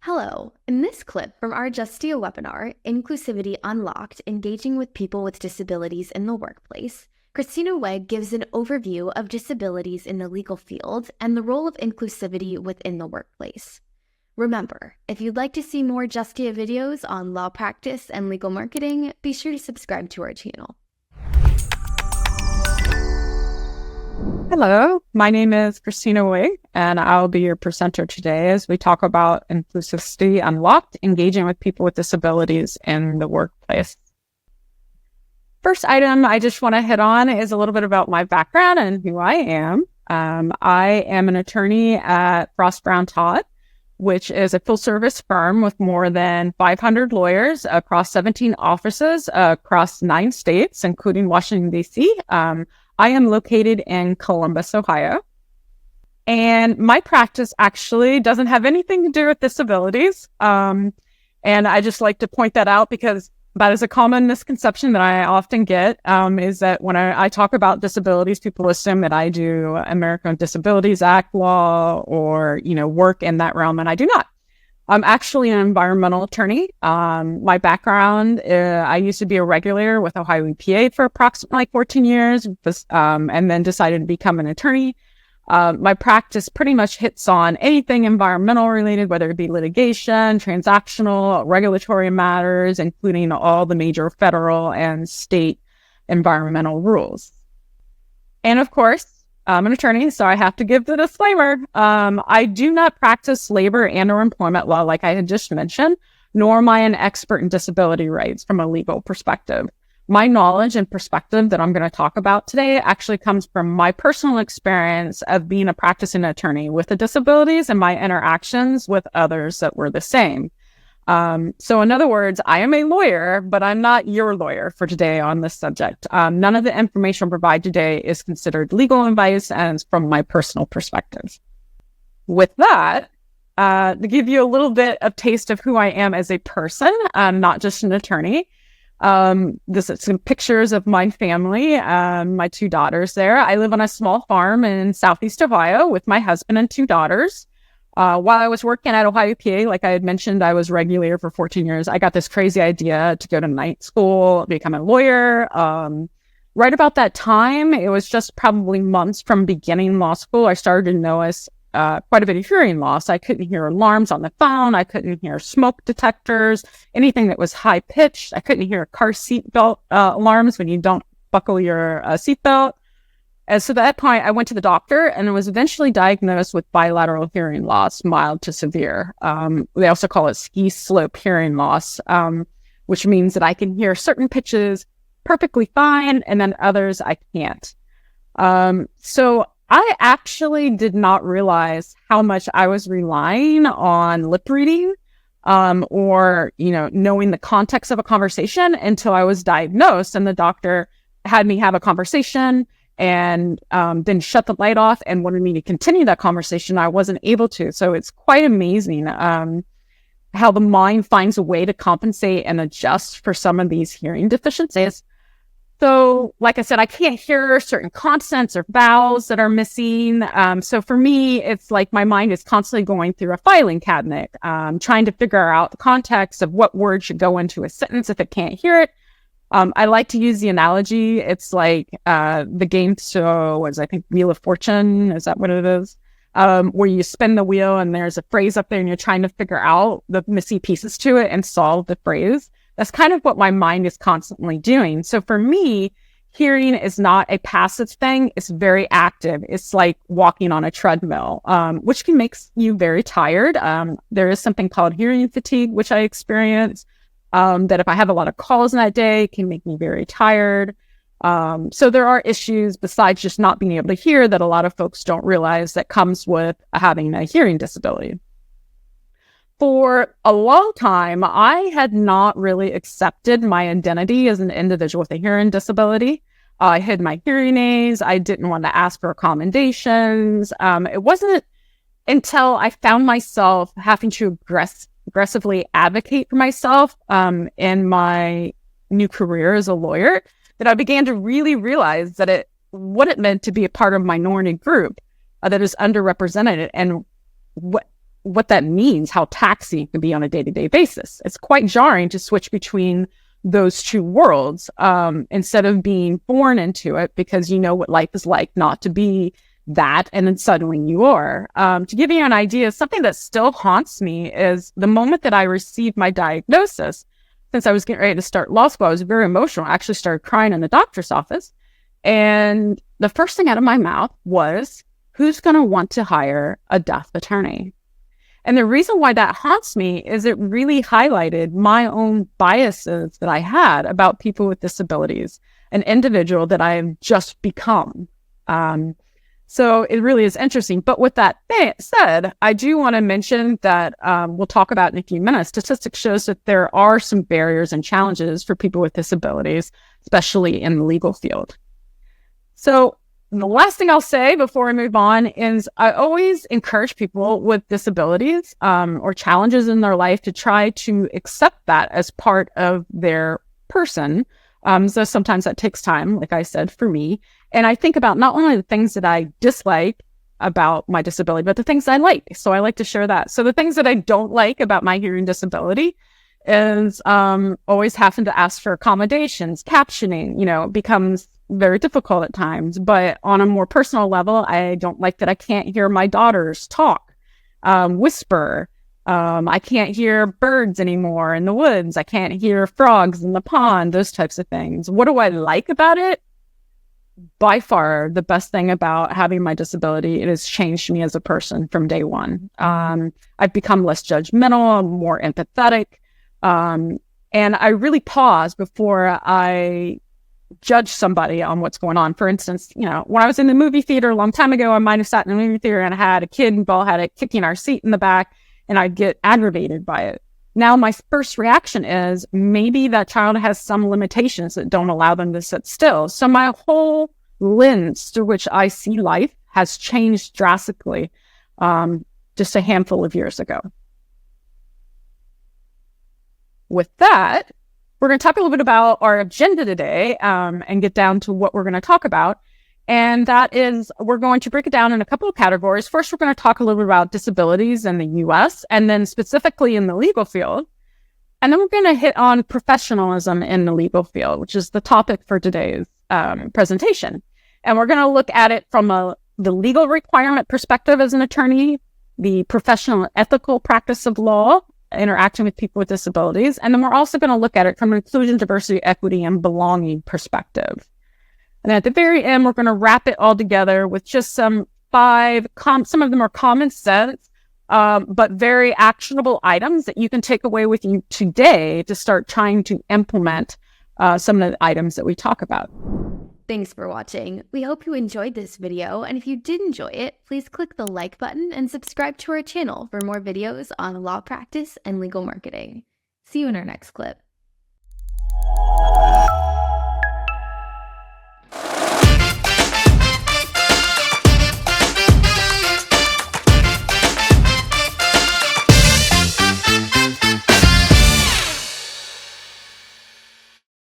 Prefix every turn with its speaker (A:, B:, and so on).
A: Hello. In this clip from our Justia webinar, Inclusivity Unlocked, Engaging with People with Disabilities in the Workplace, Christina Wegg gives an overview of disabilities in the legal field and the role of inclusivity within the workplace. Remember, if you'd like to see more Justia videos on law practice and legal marketing, be sure to subscribe to our channel.
B: Hello, my name is Christina Wegg, and I'll be your presenter today as we talk about Inclusivity Unlocked, engaging with people with disabilities in the workplace. First item I just want to hit on is a little bit about my background and who I am. I am an attorney at Frost Brown Todd, which is a full-service firm with more than 500 lawyers across 17 offices across 9 states, including Washington, D.C. I am located in Columbus, Ohio, and my practice actually doesn't have anything to do with disabilities. And I just like to point that out because that is a common misconception that I often get, is that when I talk about disabilities, people assume that I do American Disabilities Act law or, work in that realm, and I do not. I'm actually an environmental attorney. My background, I used to be a regulator with Ohio EPA for approximately 14 years, and then decided to become an attorney. My practice pretty much hits on anything environmental related, whether it be litigation, transactional, regulatory matters, including all the major federal and state environmental rules. And of course, I'm an attorney, so I have to give the disclaimer. I do not practice labor and or employment law like I had just mentioned, nor am I an expert in disability rights from a legal perspective. My knowledge and perspective that I'm going to talk about today actually comes from my personal experience of being a practicing attorney with the disabilities and my interactions with others that were the same. So in other words, I am a lawyer, but I'm not your lawyer for today on this subject. None of the information provided today is considered legal advice and it's from my personal perspective. With that, to give you a little bit of taste of who I am as a person, not just an attorney. This is some pictures of my family, my 2 daughters there. I live on a small farm in Southeast Ohio with my husband and 2 daughters. While I was working at Ohio EPA, like I had mentioned, I was regulator for 14 years. I got this crazy idea to go to night school, become a lawyer. Right about that time, it was just probably months from beginning law school, I started to notice quite a bit of hearing loss. I couldn't hear alarms on the phone. I couldn't hear smoke detectors, anything that was high pitched. I couldn't hear car seat belt alarms when you don't buckle your seatbelt. And so at that point, I went to the doctor and was eventually diagnosed with bilateral hearing loss, mild to severe. They also call it ski slope hearing loss, which means that I can hear certain pitches perfectly fine, and then others I can't. So I actually did not realize how much I was relying on lip reading, or, knowing the context of a conversation until I was diagnosed and the doctor had me have a conversation and then shut the light off and wanted me to continue that conversation. I wasn't able to. So it's quite amazing how the mind finds a way to compensate and adjust for some of these hearing deficiencies. So like I said, I can't hear certain consonants or vowels that are missing. So for me, it's like my mind is constantly going through a filing cabinet, trying to figure out the context of what word should go into a sentence if it can't hear it. I like to use the analogy. It's like the game show was, I think, Wheel of Fortune. Is that what it is? Where you spin the wheel and there's a phrase up there and you're trying to figure out the missing pieces to it and solve the phrase. That's kind of what my mind is constantly doing. So for me, hearing is not a passive thing. It's very active. It's like walking on a treadmill, which can make you very tired. There is something called hearing fatigue, which I experience. That if I have a lot of calls in that day, it can make me very tired. So there are issues besides just not being able to hear that a lot of folks don't realize that comes with having a hearing disability. For a long time, I had not really accepted my identity as an individual with a hearing disability. I hid my hearing aids. I didn't want to ask for accommodations. It wasn't until I found myself having to aggressively advocate for myself in my new career as a lawyer that I began to really realize that what it meant to be a part of a minority group that is underrepresented and what that means, how taxing it can be on a day-to-day basis. It's quite jarring to switch between those two worlds instead of being born into it because you know what life is like not to be that, and then suddenly you are. To give you an idea, something that still haunts me is the moment that I received my diagnosis. Since I was getting ready to start law school, I was very emotional. I actually started crying in the doctor's office. And the first thing out of my mouth was, who's going to want to hire a death attorney? And the reason why that haunts me is it really highlighted my own biases that I had about people with disabilities, an individual that I have just become. So it really is interesting. But with that said, I do want to mention that we'll talk about in a few minutes. Statistics shows that there are some barriers and challenges for people with disabilities, especially in the legal field. So the last thing I'll say before I move on is I always encourage people with disabilities or challenges in their life to try to accept that as part of their person. So sometimes that takes time, like I said, for me. And I think about not only the things that I dislike about my disability, but the things I like. So I like to share that. So the things that I don't like about my hearing disability is always having to ask for accommodations, captioning, becomes very difficult at times. But on a more personal level, I don't like that I can't hear my daughters talk, whisper. I can't hear birds anymore in the woods. I can't hear frogs in the pond, those types of things. What do I like about it? By far, the best thing about having my disability, it has changed me as a person from day one. I've become less judgmental, more empathetic, and I really pause before I judge somebody on what's going on. For instance, when I was in the movie theater a long time ago, I might have sat in the movie theater and had a kid and Ball had it kicking our seat in the back, and I'd get aggravated by it. Now, my first reaction is maybe that child has some limitations that don't allow them to sit still. So my whole lens through which I see life has changed drastically just a handful of years ago. With that, we're going to talk a little bit about our agenda today and get down to what we're going to talk about. And that is, we're going to break it down in a couple of categories. First, we're going to talk a little bit about disabilities in the U.S. and then specifically in the legal field. And then we're going to hit on professionalism in the legal field, which is the topic for today's presentation. And we're going to look at it from the legal requirement perspective as an attorney, the professional and ethical practice of law, interacting with people with disabilities. And then we're also going to look at it from an inclusion, diversity, equity, and belonging perspective. And at the very end, we're going to wrap it all together with just some some of them are common sense, but very actionable items that you can take away with you today to start trying to implement some of the items that we talk about.
A: Thanks for watching. We hope you enjoyed this video, and if you did enjoy it, please click the like button and subscribe to our channel for more videos on law practice and legal marketing. See you in our next clip.